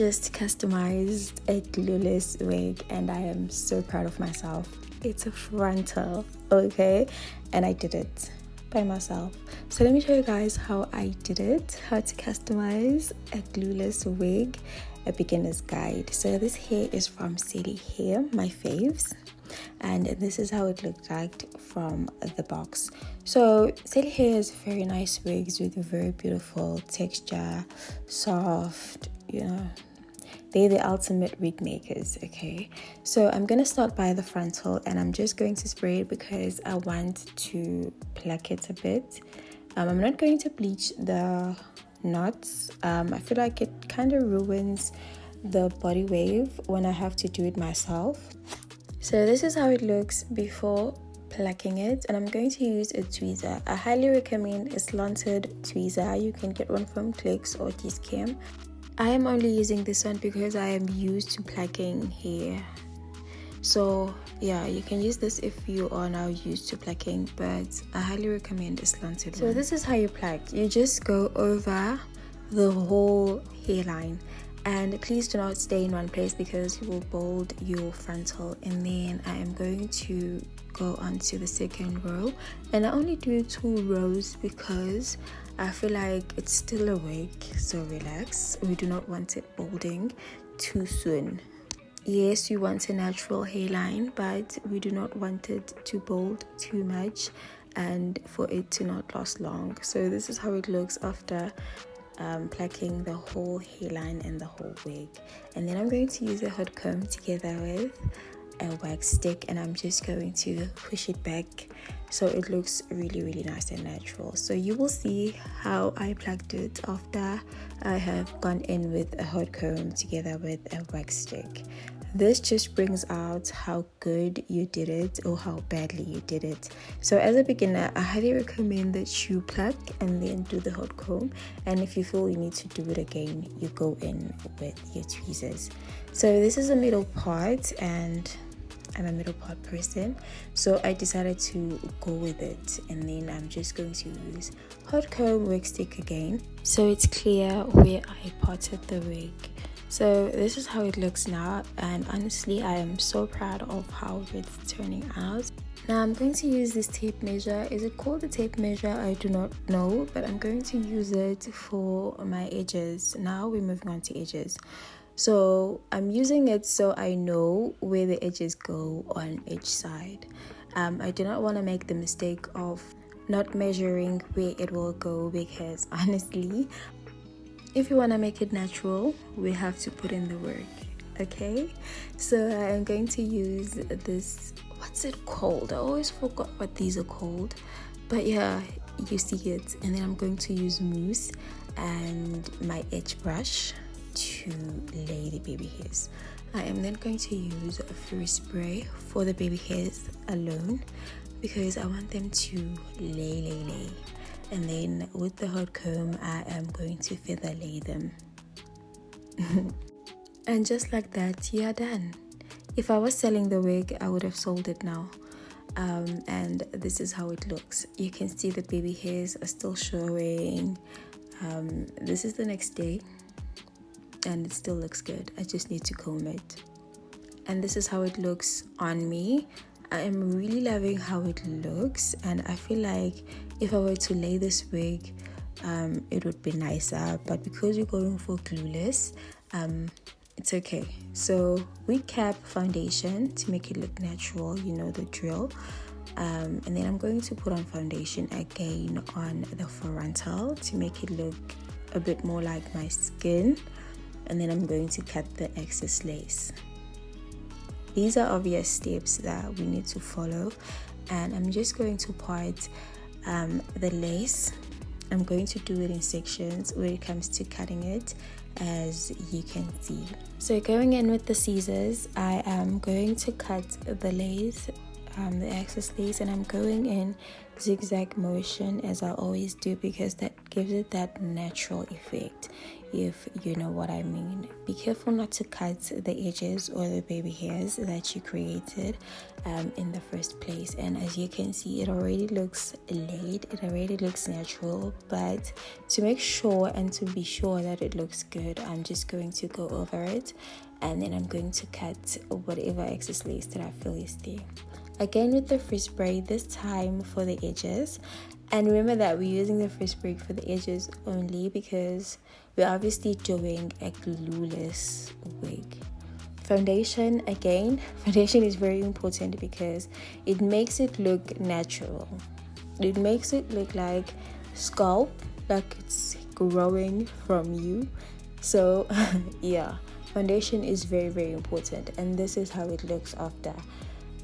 just customized a glueless wig and I am so proud of myself. It's a frontal, okay, and I did it by myself. So let me show you guys how I did it, how to customize a glueless wig, a beginner's guide. So this hair is from CelieHair, my faves, and this is how it looked like from the box. So CelieHair has very nice wigs with very beautiful texture, soft, they're the ultimate wig makers. Okay, so I'm gonna start by the frontal and I'm just going to spray it because I want to pluck it a bit. I'm not going to bleach the knots. I feel like it kind of ruins the body wave when I have to do it myself. So this is how it looks before plucking it, and I'm going to use a tweezer. I highly recommend a slanted tweezer. You can get one from Clicks or T-Scam. I am only using this one because I am used to plucking hair. So yeah, you can use this if you are now used to plucking, but I highly recommend a slanted one. So this is how you pluck. You just go over the whole hairline, and please do not stay in one place because you will bald your frontal. And then I am going to go on to the second row, and I only do 2 rows because I feel like it's still a wig, so relax. We do not want it balding too soon. Yes, we want a natural hairline, but we do not want it to bald too much and for it to not last long. So this is how it looks after plucking the whole hairline and the whole wig. And then I'm going to use a hot comb together with a wax stick, and I'm just going to push it back so it looks really nice and natural. So you will see how I plucked it after I have gone in with a hot comb together with a wax stick. This just brings out how good you did it or how badly you did it. So as a beginner, I highly recommend that you pluck and then do the hot comb, and if you feel you need to do it again, you go in with your tweezers. So this is a middle part, and I'm a middle part person, so I decided to go with it. And then I'm just going to use hot comb wig stick again so it's clear where I parted the wig. So this is how it looks now, and honestly I am so proud of how it's turning out. Now I'm going to use this tape measure. Is it called the tape measure? I do not know, but I'm going to use it for my edges. Now we're moving on to edges. So I'm using it so I know where the edges go on each side. I do not want to make the mistake of not measuring where it will go, because honestly, if you want to make it natural, we have to put in the work. Okay, so I am going to use this, what's it called? I always forgot what these are called, but yeah, you see it. And then I'm going to use mousse and my edge brush to lay the baby hairs. I am then going to use a free spray for the baby hairs alone because I want them to lay. And then with the hot comb, I am going to feather lay them. And just like that, you are done. If I was selling the wig, I would have sold it now. And this is how it looks. You can see the baby hairs are still showing. This is the next day, and it still looks good. I just need to comb it. And this is how it looks on me. I am really loving how it looks, and I feel like if I were to lay this wig, it would be nicer, but because we're going for glueless, it's okay. So wig cap, foundation to make it look natural, you know the drill. And then I'm going to put on foundation again on the frontal to make it look a bit more like my skin, and then I'm going to cut the excess lace. These are obvious steps that we need to follow, and I'm just going to part the lace. I'm going to do it in sections when it comes to cutting it, as you can see. So going in with the scissors, I am going to cut the lace, the excess lace, and I'm going in zigzag motion as I always do because that gives it that natural effect, if you know what I mean. Be careful not to cut the edges or the baby hairs that you created in the first place. And as you can see, it already looks laid, it already looks natural, but to make sure and to be sure that it looks good, I'm just going to go over it, and then I'm going to cut whatever excess lace that I feel is there. Again with the frizz braid, this time for the edges. And remember that we're using the frizz braid for the edges only because we're obviously doing a glueless wig. Foundation, again, foundation is very important because it makes it look natural. It makes it look like scalp, like it's growing from you. So yeah, foundation is very, very important, and this is how it looks after.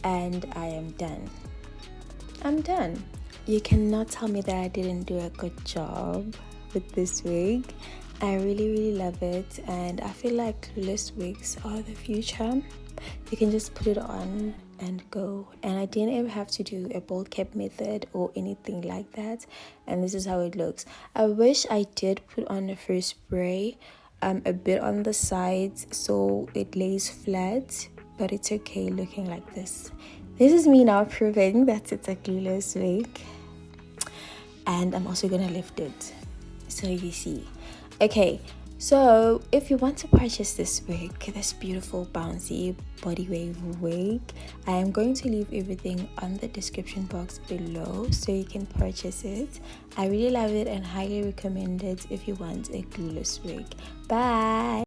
And I am done. I'm done. You cannot tell me that I didn't do a good job with this wig. I really love it, and I feel like glueless wigs are the future. You can just put it on and go, and I didn't ever have to do a bold cap method or anything like that, and this is how it looks. I wish I did put on the first spray a bit on the sides so it lays flat, but it's okay looking like this. This is me now proving that it's a glueless wig, and I'm also gonna lift it so you see. Okay, so if you want to purchase this wig, this beautiful bouncy body wave wig, I am going to leave everything on the description box below so you can purchase it. I really love it and highly recommend it if you want a glueless wig. Bye.